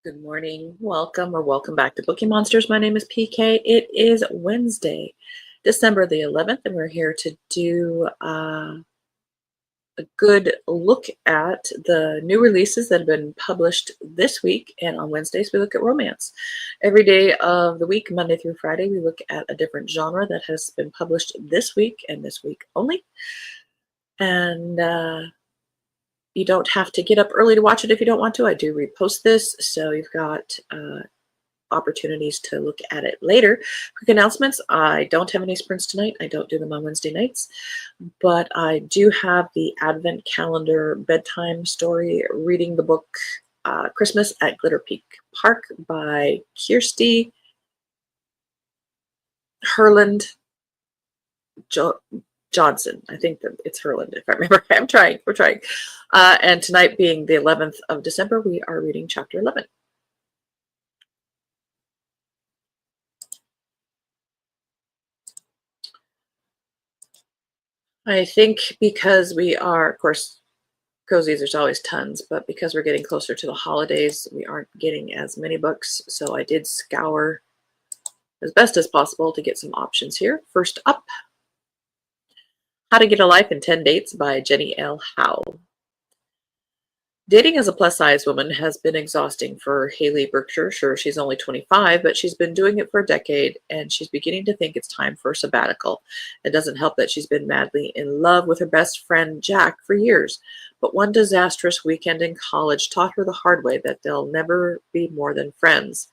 Good morning. Welcome back to Bookeemonsters. My name is PK. It is Wednesday, December the 11th, and we're here to do a good look at the new releases that have been published this week. And on Wednesdays, we look at romance. Every day of the week, Monday through Friday, we look at a different genre that has been published this week and this week only. And you don't have to get up early to watch it if you don't want to. I do repost this, so you've got opportunities to look at it later. Quick announcements. I don't have any sprints tonight. I don't do them on Wednesday nights, but I do have the Advent Calendar bedtime story, reading the book Christmas at Glitter Peak Park by Kirsty Herland Johnson. I think that it's Herland, if I remember. We're trying. And tonight being the 11th of December, we are reading chapter 11. I think because we are, of course, cozies, there's always tons, but because we're getting closer to the holidays, we aren't getting as many books. So I did scour as best as possible to get some options here. First up, How to Get a Life in 10 Dates by Jenny L. Howe. Dating as a plus-size woman has been exhausting for Haley Berkshire. Sure, she's only 25, but she's been doing it for a decade, and she's beginning to think it's time for a sabbatical. It doesn't help that she's been madly in love with her best friend, Jack, for years. But one disastrous weekend in college taught her the hard way that they'll never be more than friends.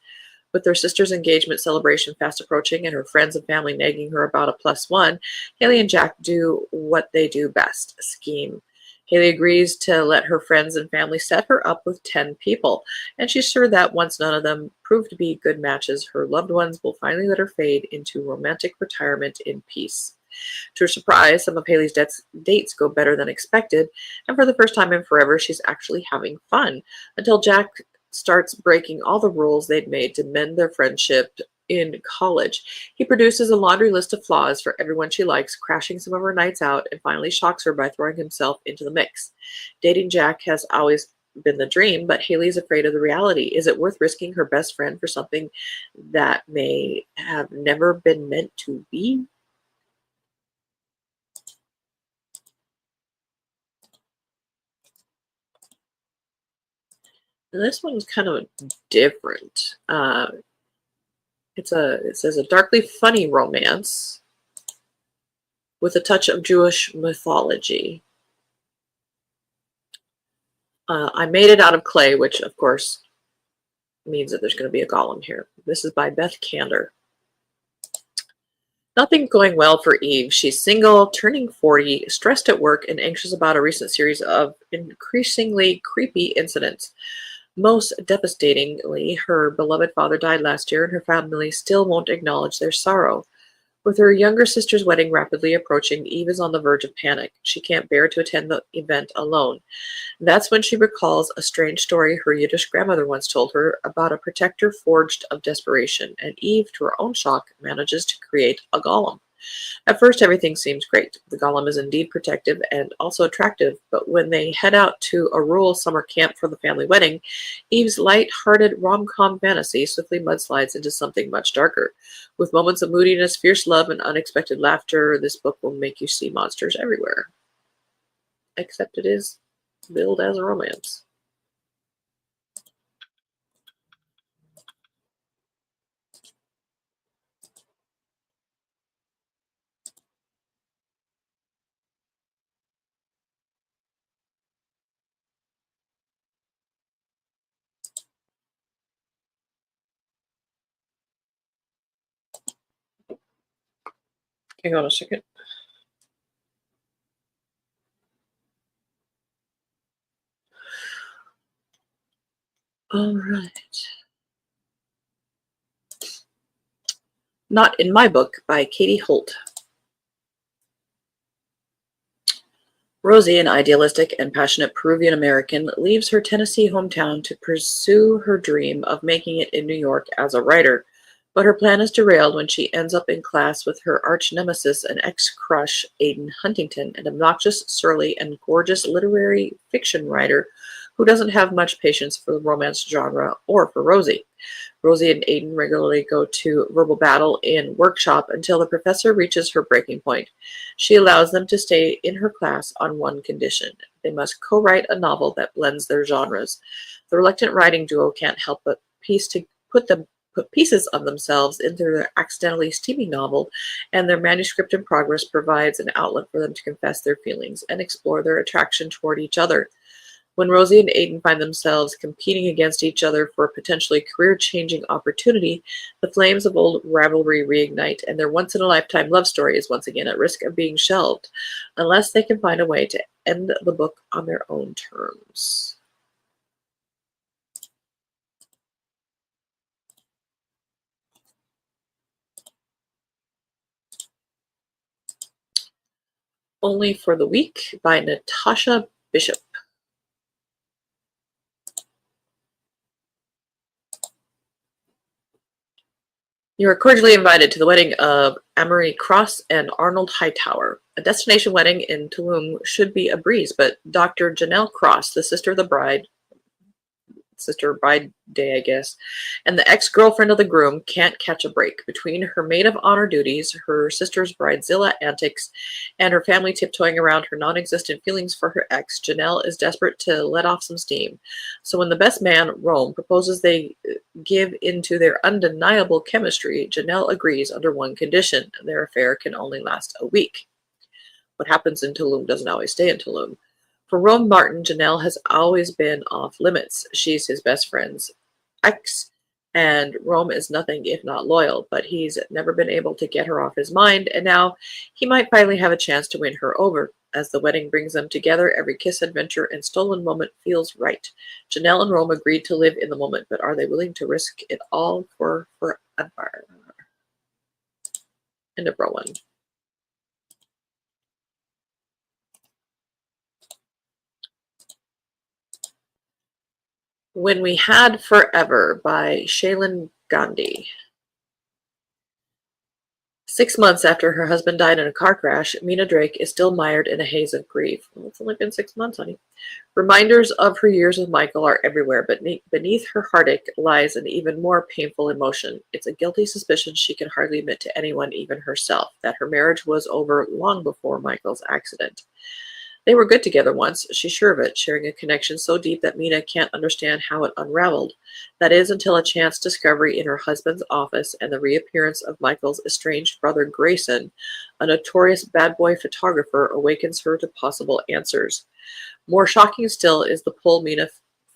With their sister's engagement celebration fast approaching and her friends and family nagging her about a +1, Haley and Jack do what they do best, scheme. Haley agrees to let her friends and family set her up with 10 people, and she's sure that once none of them prove to be good matches, her loved ones will finally let her fade into romantic retirement in peace. To her surprise, some of Haley's dates go better than expected, and for the first time in forever, she's actually having fun, until Jack starts breaking all the rules they'd made to mend their friendship in college. He produces a laundry list of flaws for everyone she likes, crashing some of her nights out, and finally shocks her by throwing himself into the mix. Dating Jack has always been the dream, but Haley's afraid of the reality. Is it worth risking her best friend for something that may have never been meant to be? And this one's kind of different. It says a darkly funny romance with a touch of Jewish mythology. I made it out of clay, which of course means that there's going to be a golem here. This is by Beth Kander. Nothing going well for Eve. She's single, turning 40, stressed at work, and anxious about a recent series of increasingly creepy incidents. Most devastatingly, her beloved father died last year, and her family still won't acknowledge their sorrow. With her younger sister's wedding rapidly approaching, Eve is on the verge of panic. She can't bear to attend the event alone. That's when she recalls a strange story her Yiddish grandmother once told her about a protector forged of desperation, and Eve, to her own shock, manages to create a golem. At first, everything seems great. The golem is indeed protective and also attractive, but when they head out to a rural summer camp for the family wedding, Eve's light-hearted rom-com fantasy swiftly mudslides into something much darker. With moments of moodiness, fierce love, and unexpected laughter, this book will make you see monsters everywhere. Except it is billed as a romance. Hang on a second. All right. Not in My Book by Katie Holt. Rosie, an idealistic and passionate Peruvian American, leaves her Tennessee hometown to pursue her dream of making it in New York as a writer. But her plan is derailed when she ends up in class with her arch-nemesis and ex-crush, Aiden Huntington, an obnoxious, surly, and gorgeous literary fiction writer who doesn't have much patience for the romance genre or for Rosie. Rosie and Aiden regularly go to verbal battle in workshop until the professor reaches her breaking point. She allows them to stay in her class on one condition. They must co-write a novel that blends their genres. The reluctant writing duo can't help but put pieces of themselves into their accidentally steamy novel, and their manuscript in progress provides an outlet for them to confess their feelings and explore their attraction toward each other. When Rosie and Aiden find themselves competing against each other for a potentially career-changing opportunity, the flames of old rivalry reignite, and their once-in-a-lifetime love story is once again at risk of being shelved, unless they can find a way to end the book on their own terms. Only for the Week by Natasha Bishop. You are cordially invited to the wedding of Amory Cross and Arnold Hightower. A destination wedding in Tulum should be a breeze, but Dr. Janelle Cross, the sister bride day, I guess, and the ex-girlfriend of the groom can't catch a break. Between her maid of honor duties, her sister's bridezilla antics, and her family tiptoeing around her non-existent feelings for her ex, Janelle is desperate to let off some steam. So when the best man, Rome, proposes they give into their undeniable chemistry, Janelle agrees under one condition: their affair can only last a week. What happens in Tulum doesn't always stay in Tulum. For Rome Martin, Janelle has always been off limits. She's his best friend's ex, and Rome is nothing if not loyal, but he's never been able to get her off his mind, and now he might finally have a chance to win her over. As the wedding brings them together, every kiss, adventure, and stolen moment feels right. Janelle and Rome agreed to live in the moment, but are they willing to risk it all for forever? End of row one. When We Had Forever by Shailin Gandhi. 6 months after her husband died in a car crash, Mina Drake is still mired in a haze of grief. Well, it's only been 6 months, honey. Reminders of her years with Michael are everywhere, but beneath her heartache lies an even more painful emotion. It's a guilty suspicion she can hardly admit to anyone, even herself, that her marriage was over long before Michael's accident. They were good together once, she's sure of it, sharing a connection so deep that Mina can't understand how it unraveled. That is, until a chance discovery in her husband's office and the reappearance of Michael's estranged brother Grayson, a notorious bad boy photographer, awakens her to possible answers. More shocking still is the pull Mina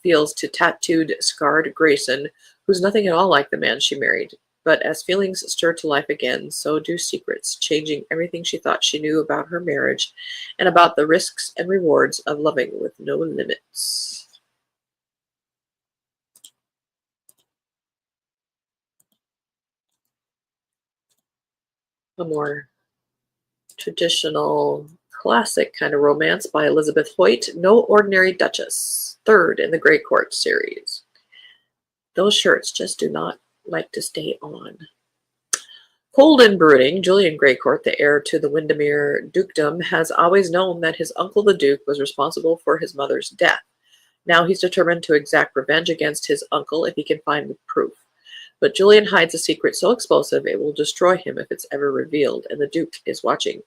feels to tattooed, scarred Grayson, who's nothing at all like the man she married. But as feelings stir to life again, so do secrets, changing everything she thought she knew about her marriage and about the risks and rewards of loving with no limits. A more traditional, classic kind of romance by Elizabeth Hoyt, No Ordinary Duchess, third in the Grey Court series. Those shirts just do not like to stay on. Cold and brooding, Julian Greycourt, the heir to the Windermere dukedom, has always known that his uncle the Duke was responsible for his mother's death. Now he's determined to exact revenge against his uncle if he can find the proof. But Julian hides a secret so explosive it will destroy him if it's ever revealed, and the Duke is watching.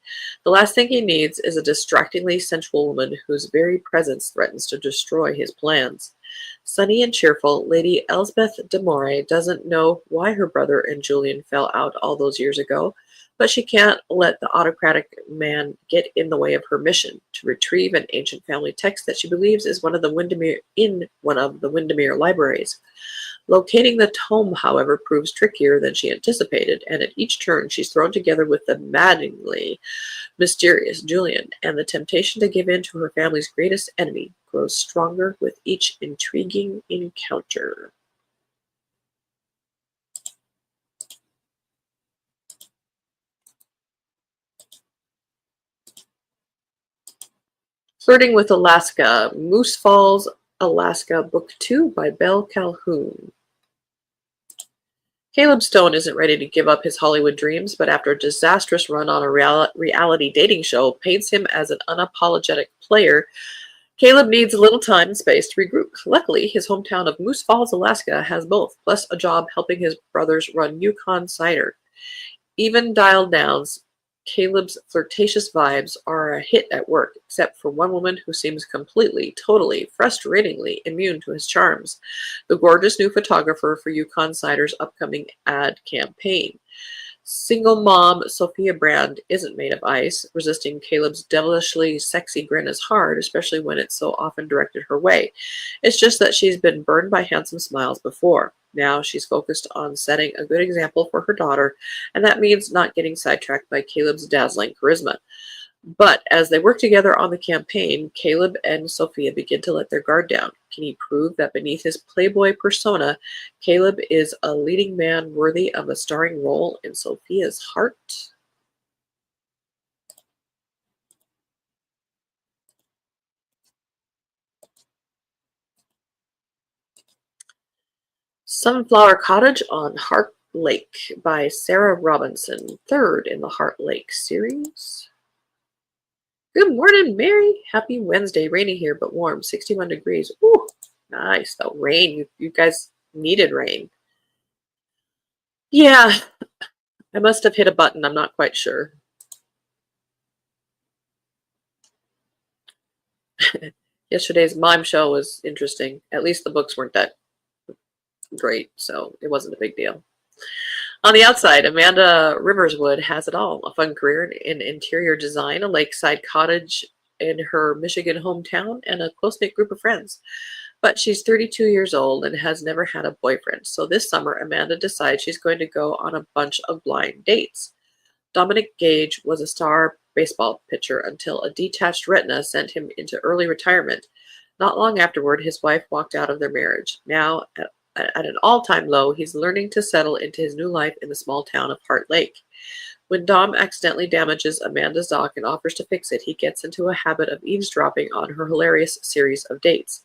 The last thing he needs is a distractingly sensual woman whose very presence threatens to destroy his plans. Sunny and cheerful, Lady Elspeth de Moray doesn't know why her brother and Julian fell out all those years ago, but she can't let the autocratic man get in the way of her mission to retrieve an ancient family text that she believes is one of the Windermere libraries. Locating the tome, however, proves trickier than she anticipated, and at each turn she's thrown together with the maddeningly mysterious Julian, and the temptation to give in to her family's greatest enemy grows stronger with each intriguing encounter. Flirting with Alaska, Moose Falls, Alaska, Book 2 by Belle Calhoun. Caleb Stone isn't ready to give up his Hollywood dreams, but after a disastrous run on a reality dating show paints him as an unapologetic player Caleb needs a little time and space to regroup. Luckily, his hometown of Moose Falls, Alaska has both, plus a job helping his brothers run Yukon Cider. Even dialed downs, Caleb's flirtatious vibes are a hit at work, except for one woman who seems completely, totally, frustratingly immune to his charms, the gorgeous new photographer for Yukon Cider's upcoming ad campaign. Single mom Sophia Brand isn't made of ice. Resisting Caleb's devilishly sexy grin is hard, especially when it's so often directed her way. It's just that she's been burned by handsome smiles before. Now she's focused on setting a good example for her daughter, and that means not getting sidetracked by Caleb's dazzling charisma. But as they work together on the campaign, Caleb and Sophia begin to let their guard down. Can he prove that beneath his playboy persona, Caleb is a leading man worthy of a starring role in Sophia's heart? Sunflower Cottage on Heart Lake by Sarah Robinson, third in the Heart Lake series. Good morning, Mary. Happy Wednesday. Rainy here, but warm. 61 degrees. Ooh, nice. Though rain. You guys needed rain. Yeah, I must have hit a button. I'm not quite sure. Yesterday's mime show was interesting. At least the books weren't that great, so it wasn't a big deal. On the outside, Amanda Riverswood has it all. A fun career in interior design, a lakeside cottage in her Michigan hometown, and a close-knit group of friends. But she's 32 years old and has never had a boyfriend. So this summer, Amanda decides she's going to go on a bunch of blind dates. Dominic Gage was a star baseball pitcher until a detached retina sent him into early retirement. Not long afterward, his wife walked out of their marriage. Now, at an all-time low, he's learning to settle into his new life in the small town of Heart Lake. When Dom accidentally damages Amanda's dock and offers to fix it, he gets into a habit of eavesdropping on her hilarious series of dates.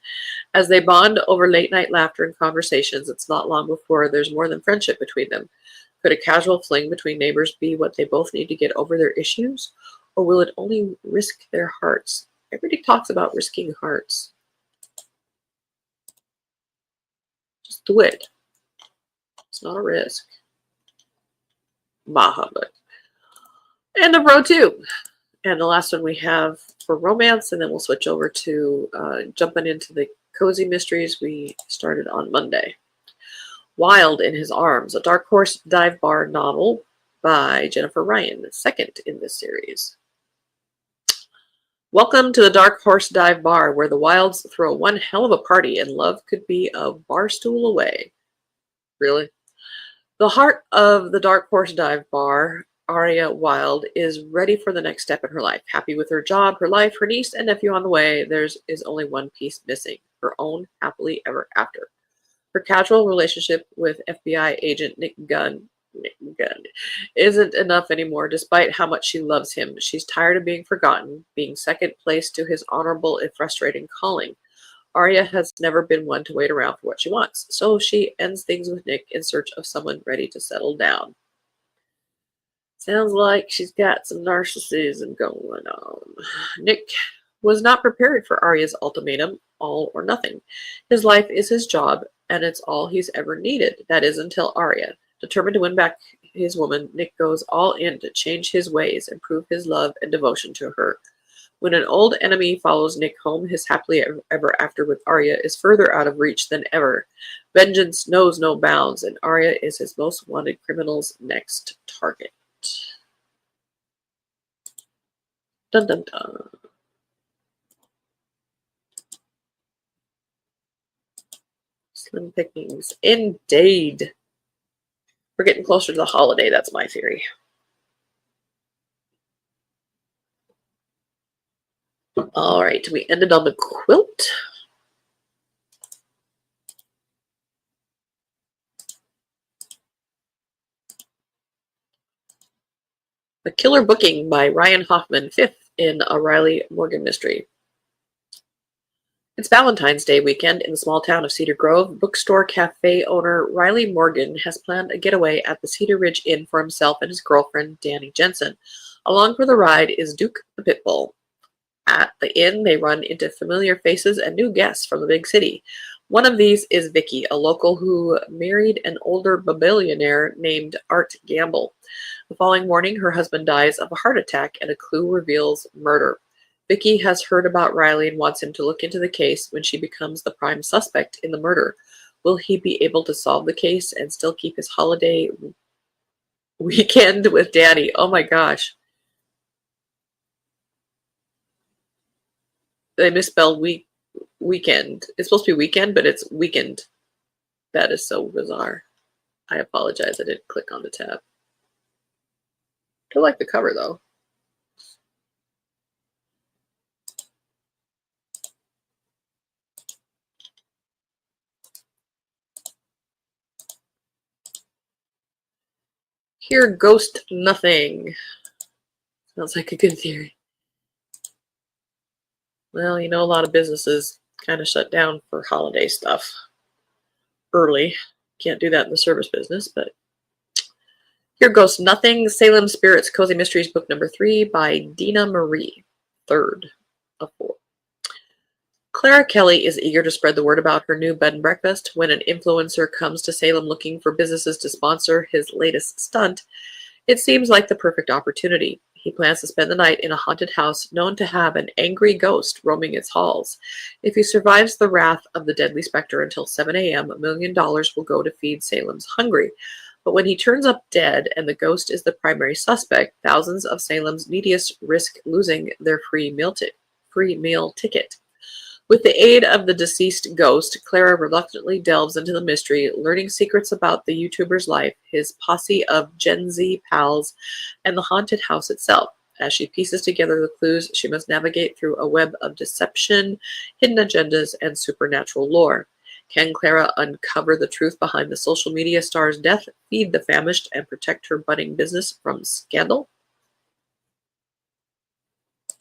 As they bond over late-night laughter and conversations, it's not long before there's more than friendship between them. Could a casual fling between neighbors be what they both need to get over their issues? Or will it only risk their hearts? Everybody talks about risking hearts. Just do it. It's not a risk. Bah humbug. End of row 2. And the last one we have for romance, and then we'll switch over to jumping into the cozy mysteries we started on Monday. Wild in His Arms, a Dark Horse dive bar novel by Jennifer Ryan, the second in this series. Welcome to the Dark Horse Dive Bar, where the Wilds throw one hell of a party and love could be a bar stool away. Really? The heart of the Dark Horse Dive Bar, Aria Wilde, is ready for the next step in her life. Happy with her job, her life, her niece, and nephew on the way, there is only one piece missing: her own happily ever after. Her casual relationship with FBI agent Nick Gunn isn't enough anymore, despite how much she loves him. She's tired of being forgotten, being second place to his honorable and frustrating calling. Arya has never been one to wait around for what she wants, so she ends things with Nick in search of someone ready to settle down. Sounds like she's got some narcissism going on. Nick was not prepared for Arya's ultimatum, all or nothing. His life is his job, and it's all he's ever needed. That is until Arya. Determined to win back his woman, Nick goes all in to change his ways and prove his love and devotion to her. When an old enemy follows Nick home, his happily ever after with Arya is further out of reach than ever. Vengeance knows no bounds, and Arya is his most wanted criminal's next target. Dun dun dun. Slim pickings. Indeed. We're getting closer to the holiday, that's my theory. All right, we ended on the quilt. A Killer Booking by Ryan Hoffman, 5th in a Riley Morgan mystery. It's Valentine's Day weekend in the small town of Cedar Grove. Bookstore cafe owner Riley Morgan has planned a getaway at the Cedar Ridge Inn for himself and his girlfriend, Danny Jensen. Along for the ride is Duke the Pitbull. At the inn, they run into familiar faces and new guests from the big city. One of these is Vicky, a local who married an older billionaire named Art Gamble. The following morning, her husband dies of a heart attack, and a clue reveals murder. Vicky has heard about Riley and wants him to look into the case when she becomes the prime suspect in the murder. Will he be able to solve the case and still keep his holiday weekend with Daddy? Oh my gosh. They misspelled weekend. It's supposed to be weekend, but it's weekend. That is so bizarre. I apologize. I didn't click on the tab. I like the cover though. Here, ghost nothing. Sounds like a good theory. Well, you know, a lot of businesses kind of shut down for holiday stuff early. Can't do that in the service business, but here goes nothing. Salem Spirits Cozy Mysteries, book number 3 by Dina Marie, third of 4. Clara Kelly is eager to spread the word about her new bed and breakfast. When an influencer comes to Salem looking for businesses to sponsor his latest stunt, it seems like the perfect opportunity. He plans to spend the night in a haunted house known to have an angry ghost roaming its halls. If he survives the wrath of the deadly specter until 7 a.m., $1 million will go to feed Salem's hungry. But when he turns up dead and the ghost is the primary suspect, thousands of Salem's neediest risk losing their free meal ticket. With the aid of the deceased ghost, Clara reluctantly delves into the mystery, learning secrets about the YouTuber's life, his posse of Gen Z pals, and the haunted house itself. As she pieces together the clues, she must navigate through a web of deception, hidden agendas, and supernatural lore. Can Clara uncover the truth behind the social media star's death, feed the famished, and protect her budding business from scandal?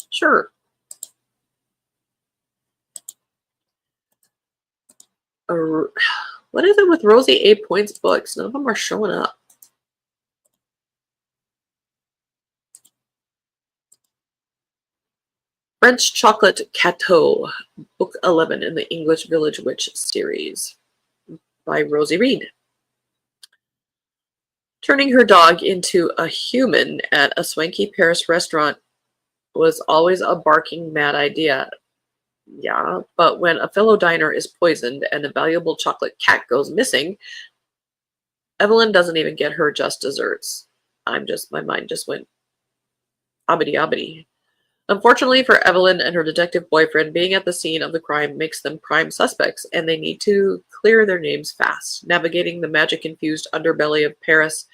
Sure. What is it with Rosie A. Point's books? None of them are showing up. French Chocolate Cateau, book 11 in the English Village Witch series by Rosie Reed. Turning her dog into a human at a swanky Paris restaurant was always a barking mad idea. Yeah, but when a fellow diner is poisoned and a valuable chocolate cat goes missing, Evelyn doesn't even get her just desserts. My mind just went abity abity. Unfortunately for Evelyn and her detective boyfriend, being at the scene of the crime makes them prime suspects, and they need to clear their names fast. Navigating the magic-infused underbelly of Paris,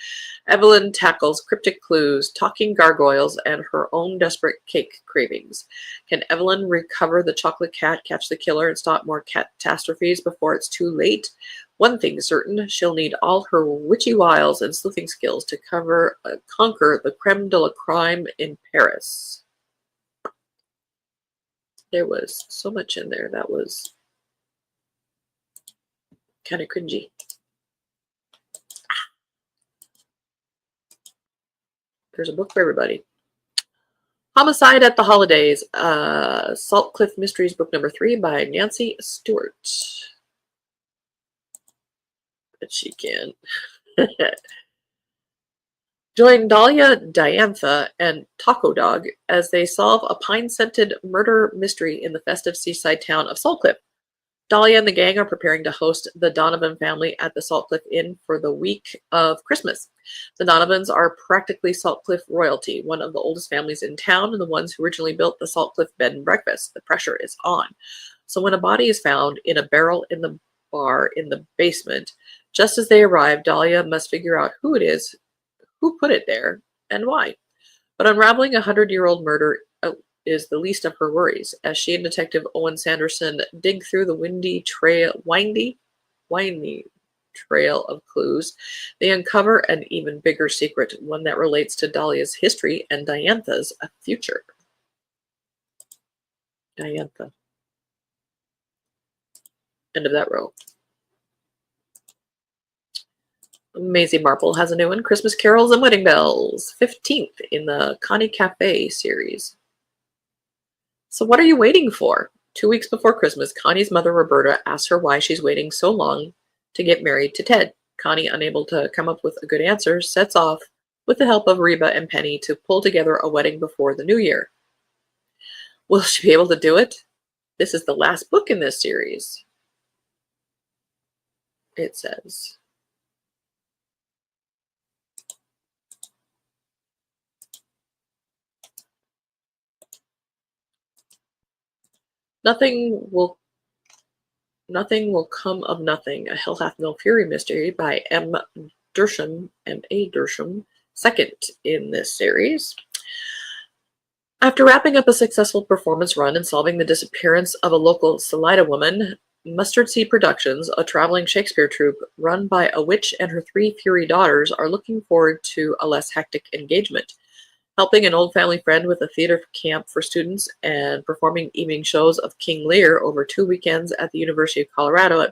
Evelyn tackles cryptic clues, talking gargoyles, and her own desperate cake cravings. Can Evelyn recover the chocolate cat, catch the killer, and stop more catastrophes before it's too late? One thing's certain, she'll need all her witchy wiles and sleuthing skills to conquer the creme de la crime in Paris. There was so much in there that was kind of cringy. There's a book for everybody. Homicide at the Holidays, Salt Cliff Mysteries, book number 3 by Nancy Stewart. But she can. Join Dahlia, Diantha, and Taco Dog as they solve a pine-scented murder mystery in the festive seaside town of Salt Cliff. Dahlia and the gang are preparing to host the Donovan family at the Salt Cliff Inn for the week of Christmas. The Donovans are practically Salt Cliff royalty, one of the oldest families in town and the ones who originally built the Salt Cliff bed and breakfast. The pressure is on. So when a body is found in a barrel in the bar in the basement, just as they arrive, Dahlia must figure out who it is, who put it there, and why. But unraveling a 100-year-old murder is the least of her worries, as she and Detective Owen Sanderson dig through the windy trail of clues. They uncover an even bigger secret, one that relates to Dahlia's history and Diantha's future. Diantha. End of that row. Maisie Marple has a new one, Christmas Carols and Wedding Bells, 15th in the Connie Cafe series. So what are you waiting for? 2 weeks before Christmas, Connie's mother, Roberta, asks her why she's waiting so long to get married to Ted. Connie, unable to come up with a good answer, sets off with the help of Reba and Penny to pull together a wedding before the new year. Will she be able to do it? This is the last book in this series, it says. Nothing will come of nothing. A Hell Hath No Fury mystery by M. Dersham, M.A. Dersham, second in this series. After wrapping up a successful performance run and solving the disappearance of a local Salida woman, Mustard Seed Productions, a traveling Shakespeare troupe run by a witch and her 3 Fury daughters, are looking forward to a less hectic engagement. Helping an old family friend with a theater camp for students and performing evening shows of King Lear over 2 weekends at the University of Colorado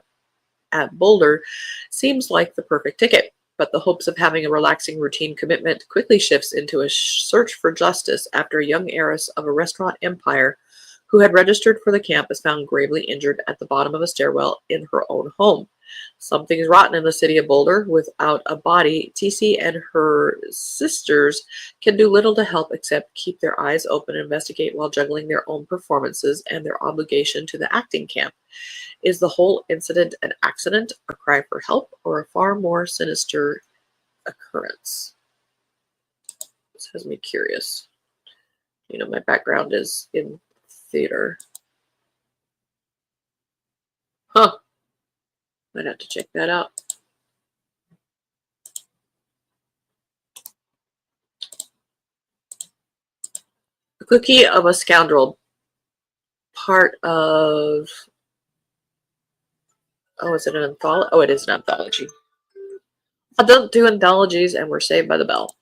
at Boulder seems like the perfect ticket. But the hopes of having a relaxing routine commitment quickly shifts into a search for justice after a young heiress of a restaurant empire who had registered for the camp is found gravely injured at the bottom of a stairwell in her own home. Something is rotten in the city of Boulder. Without a body, TC and her sisters can do little to help except keep their eyes open and investigate while juggling their own performances and their obligation to the acting camp. Is the whole incident an accident, a cry for help, or a far more sinister occurrence? This has me curious. You know, my background is in theater. Huh. Might have to check that out. The Cookie of a Scoundrel, part of... Oh, is it an anthology? Oh, it is an anthology. I don't do anthologies, and we're saved by the bell.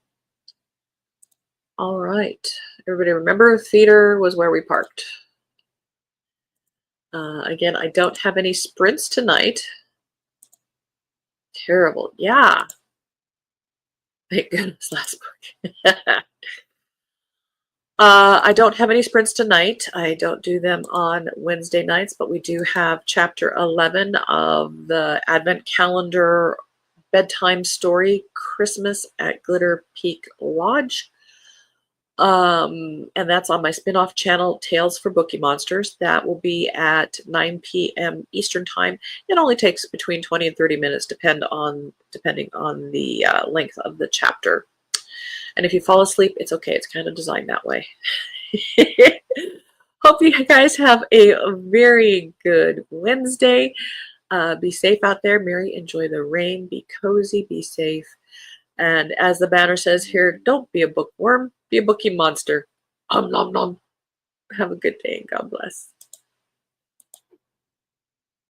All right. Everybody remember, theater was where we parked. Again, I don't have any sprints tonight. Terrible. Yeah. Thank goodness, last book. I don't have any sprints tonight. I don't do them on Wednesday nights, but we do have chapter 11 of the Advent Calendar bedtime story, Christmas at Glitter Peak Lodge. And that's on my spin-off channel, Tales for Bookeemonsters. That will be at 9 p.m. Eastern Time. It only takes between 20 and 30 minutes, depending on the length of the chapter. And if you fall asleep, it's okay. It's kind of designed that way. Hope you guys have a very good Wednesday. Be safe out there. Mary, enjoy the rain. Be cozy. Be safe. And as the banner says here, don't be a bookworm. Be a bookie monster. Nom nom. Have a good day and God bless.